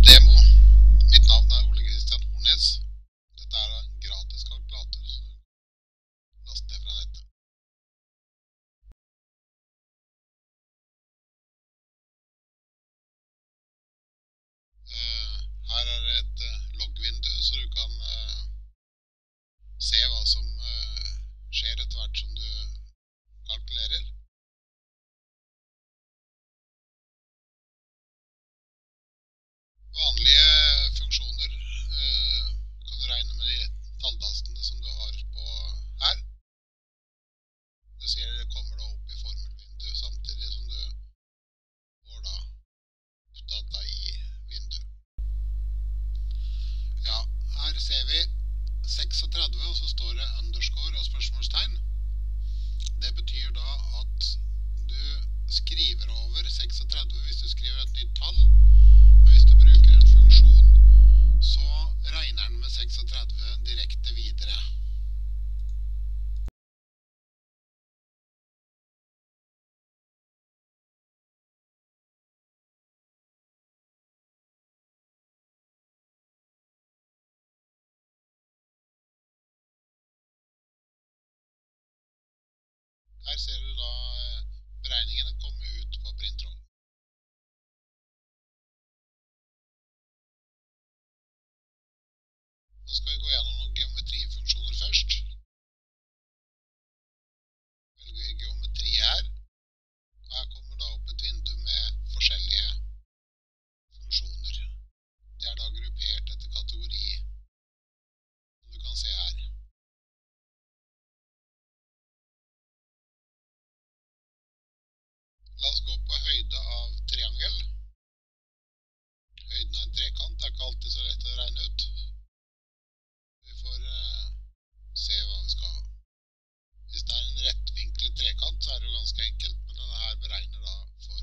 demo. Mitt navn er Ole Kristian Hornes. Dette er en gratis kalkulator, så last ned fra nettet. Her er det et loggvindu, så du kan se hva som skjer etter hvert som du kalkulerer. Vanlige funksjoner kan du regne med de talltastene som du har på her. Du ser det kommer da opp i formelvindu samtidig som du får da data i vindu. Ja, her ser vi 36, og så står det underscore og spørsmålstegn. Det betyr da at du skriver over 36 hvis du skriver et nytt tall. Hvis du bruker en funksjon, så regner den med 36 direkte videre. Her ser du da beregningene komme ut på printroll. Nå skal vi gå gjennom noen geometrifunksjoner først. Velger vi geometri her. Her kommer da opp et vindu med forskjellige funksjoner. Det er da gruppert etter kategori, som du kan se her. La oss gå på høyde av triangel. Høyden av en trekant er ikke alltid så lett å regne ut. Vi får se hva vi skal ha. Hvis det er en rettvinklet trekant, så er det jo ganske enkelt, men denne her beregner da for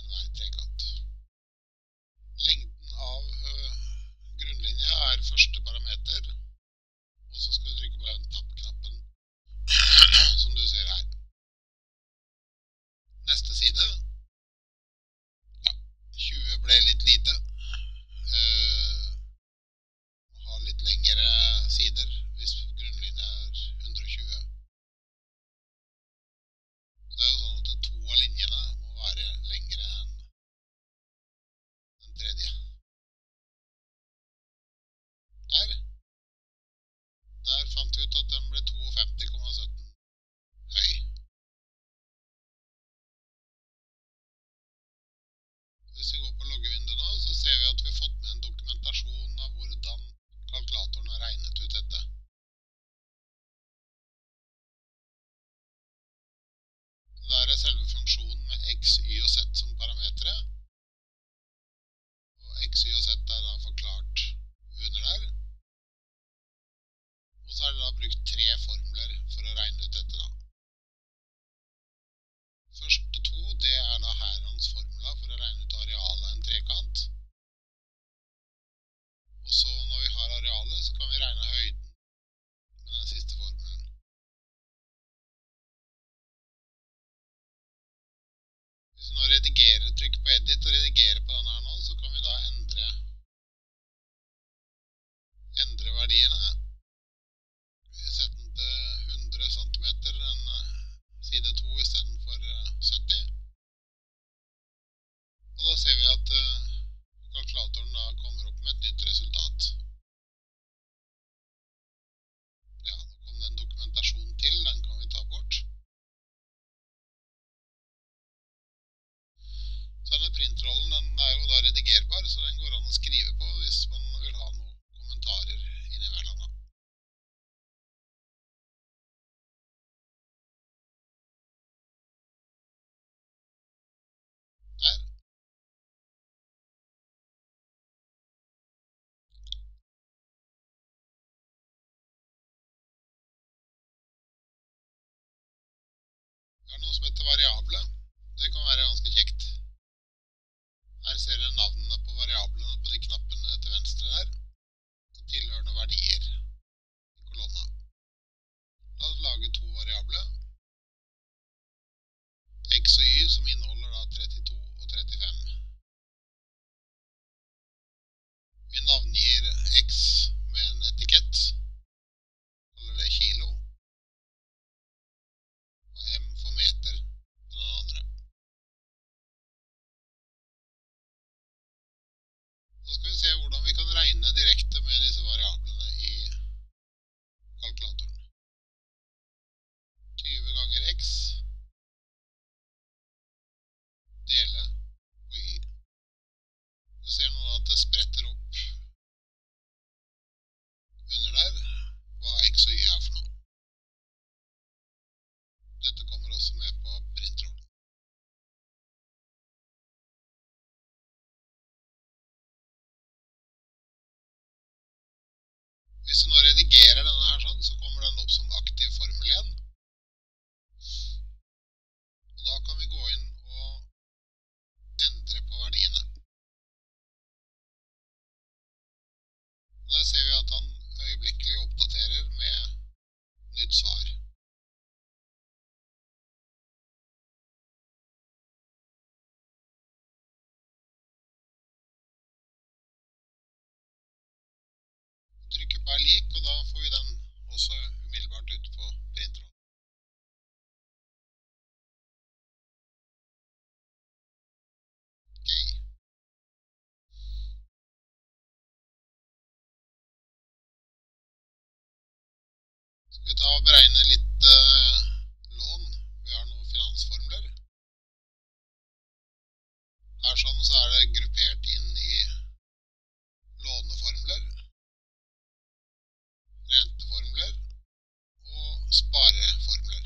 enhver trekant. Lengden av grunnlinja er første parameter, og så skal du trykke på den tab-knappen som du ser her. Neste side. Ja, 20 ble litt lite. Ha litt lengre sider hvis grunnlinja er 120. Så det er jo sånn at 2 av linjene må være lengre enn den tredje. Der fant vi ut at den ble 52,17 høy. Hvis vi går på loggevinduet nå, så ser vi at vi har fått med en dokumentasjon av hvordan kalkulatoren har regnet ut dette. Der er selve funksjonen med x, y og z som parametre. Og x, y og z er da forklart under der. Og så er det da brukt 3 formler for å regne ut dette da. Første 2, det er da herrens formula for å regne ut arealet av en trekant. Og så når vi har arealet, så kan vi regne høyden med den siste formelen. Hvis vi nå trykker på edit og redigerer på denne her nå, så kan vi da endre verdiene. Vi setter den til 100 cm, den side 2 i stedet for 70. Og da ser vi at kalkulatoren da kommer opp med et nytt resultat. Ja, nå kom det en dokumentasjon til, den kan vi ta bort. Så denne printrollen, den er jo da redigerbar, så den går an å skrive på hvis man vil ha noen kommentarer innimellom da. Der. Det er noe som heter variable. Det kan være ganske kjekt. Her ser dere navnene på variablene på de knappene til venstre der, og tilhørende verdier i kolonna. La oss lage 2 variabler. X og Y som inneholder da 32 og 35. Nå skal vi se hvordan vi kan regne direkte med disse variablene i kalkulatoren. 20 ganger x dele på y. Du ser nå at det spretter opp under der hva x og y er for noe. Dette kommer også med på printrollen. Hvis du nå redigerer denne her sånn, så kommer den opp som aktiv formel igjen. Og da kan vi gå inn og endre på verdiene. Og der ser vi at han øyeblikkelig oppdaterer med nytt svar. Trykker på lik, og da får vi den også umiddelbart ut på printrollen. Ok. Skal vi ta og beregne litt lån? Vi har noen finansformler. Her sånn så er det gruppert inn i låneformler, renteformler og spareformler.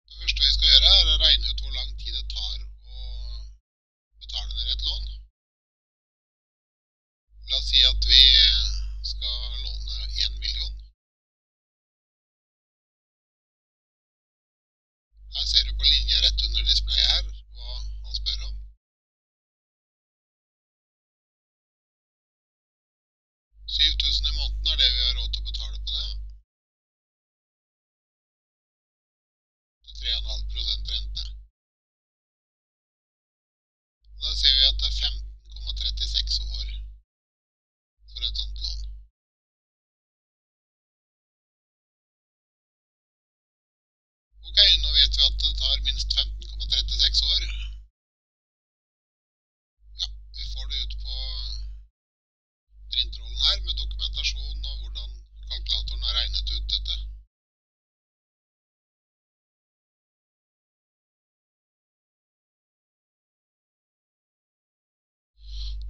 Det første vi skal gjøre er å regne ut hvor lang tid det tar å betale ned et lån. La oss si at vi skal låne 1 million. Her ser du på linje rett under displayet her hva han spør om. 7.000 i måneden er det vi har råd til å betale på det. Til 3,5% rente. Og da ser vi at det er 15,36 år for et sånt lån. Ok, nå vet vi at det tar minst 15,36 år. Ja, vi får det ut på printrollen her med dokumentasjon av hvordan kalkulatoren har regnet ut dette.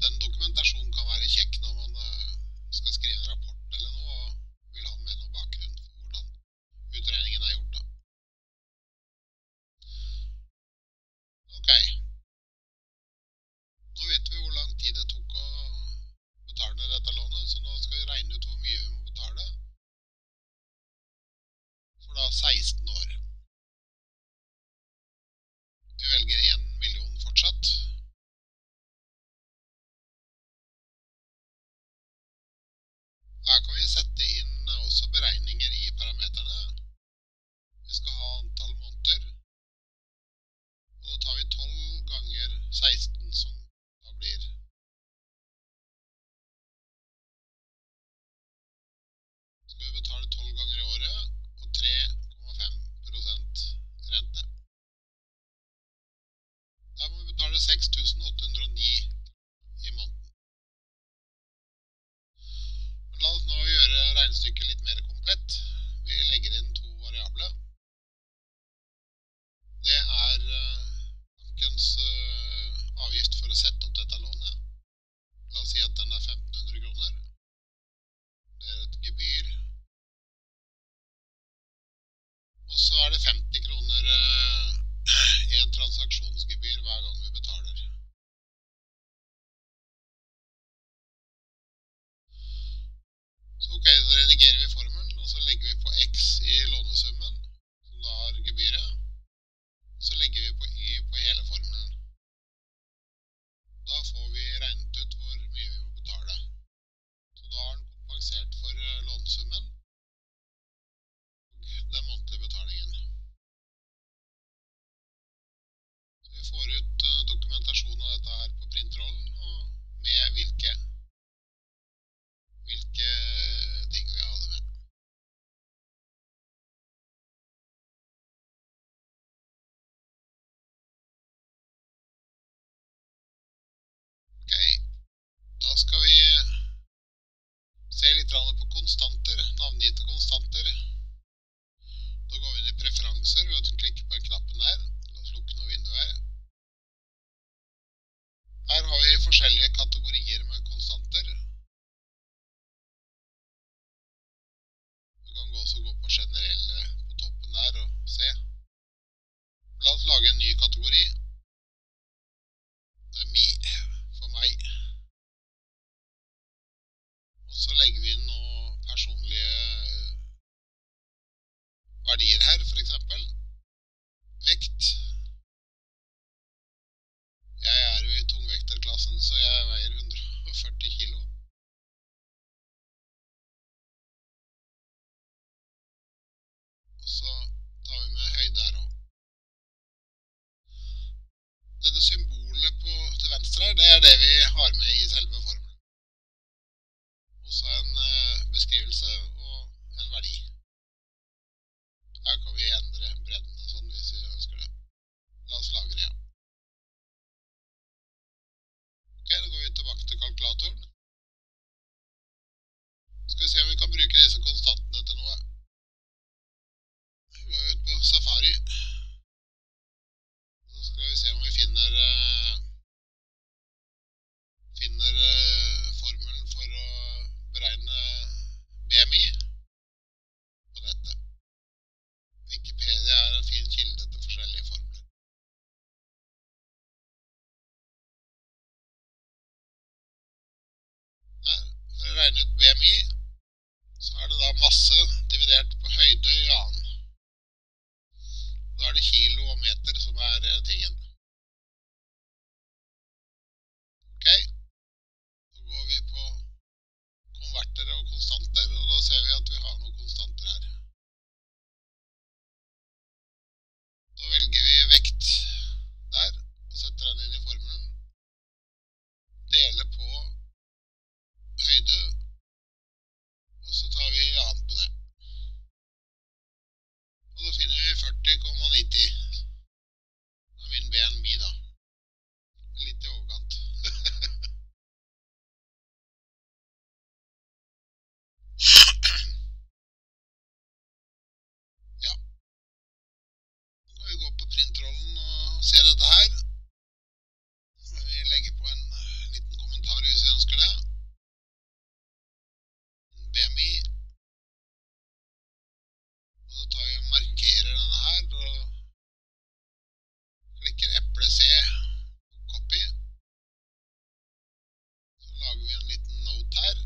Den dokumentasjonen kan være kjekk når man skal skrive en rapport eller noe og vil ha med noe bakgrunn for hvordan utregningen er gjort da. Ok. Nå vet vi hvor lang tid det tok å betale ned dette lånet, så nå skal vi regne ut hvor mye vi må betale for da 16 år. Vi velger 1 million fortsatt. Her kan vi sette inn også beregninger i parameterne. Vi skal ha antall måneder. Og da tar vi 12 ganger 16, som da blir skal vi betale 12 ganger i året og 3,5% rente. Da må vi betale 6.809 i måneden. Men la oss nå gjøre regnestykket litt mer komplett. Vi legger inn 2 variabler. Det er bankens avgift for å sette opp dette lånet. La oss si at den er 1500 kroner. Det er et gebyr. Og så er det 50 kroner i en transaksjonsgebyr hver gang vi betaler. Så ok, så redigerer vi formelen, og så legger vi på x i lånesummen, som da har gebyret. Og så legger vi på y på hele formelen. Da får vi regnet ut hvor mye vi må betale. Så da har den kompensert for lånesummen og den månedlige betalingen. Så vi får ut dokumentasjon av dette her på printrollen, og med hvilke ting vi hadde med. litt på konstanter, navngitte konstanter. Da går vi inn i preferanser ved å klikke på knappen der. La oss lukke noen vinduer. Her har vi forskjellige kategorier med konstanter. Du kan også gå på generelle på toppen der og se. La oss lage en ny kategori. Det er mi for meg. Og så legger vi inn noen personlige verdier her, for eksempel. Vekt. Jeg er jo i tungvekterklassen, så jeg veier 140 kilo. Og så tar vi med høyde her også. Dette symbolet til venstre her, det er det vi har med i selve formelen. Også en beskrivelse og en verdi. Her kan vi endre bredden og sånn hvis vi ønsker det. La oss lagre, ja. Ok, da går vi tilbake til kalkulatoren. Skal vi se om vi kan bruke disse konstantene til noe. Vi går ut på Safari. Så skal vi se om vi finner formelen for å beregne BMI på nettet. Wikipedia er en fin kilde til forskjellige formler. Her, for å regne ut BMI, så er det da masse dividert på høyde i annen. Da er det kilo og meter som er tingen. Ok, så går vi på konvertere og konstanter, og da ser vi at vi har noen konstanter her. Da velger vi vekt der, og setter den inn i formelen. Deler på høyde, og så tar vi annen på det. Og da finner vi 40,90. Det er min BMI da. Litt i overkant. Ja. Nå kan vi gå på printrollen og se dette her. Vi legger på en liten kommentar hvis vi ønsker det. BMI. Og så tar vi og markerer denne her, og klikker eple C, copy. Så lager vi en liten note her.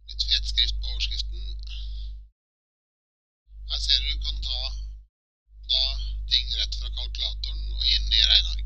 Litt fet skrift på overskriften. Her ser du kan ta ting rett fra kalkulatoren og inn i regneark.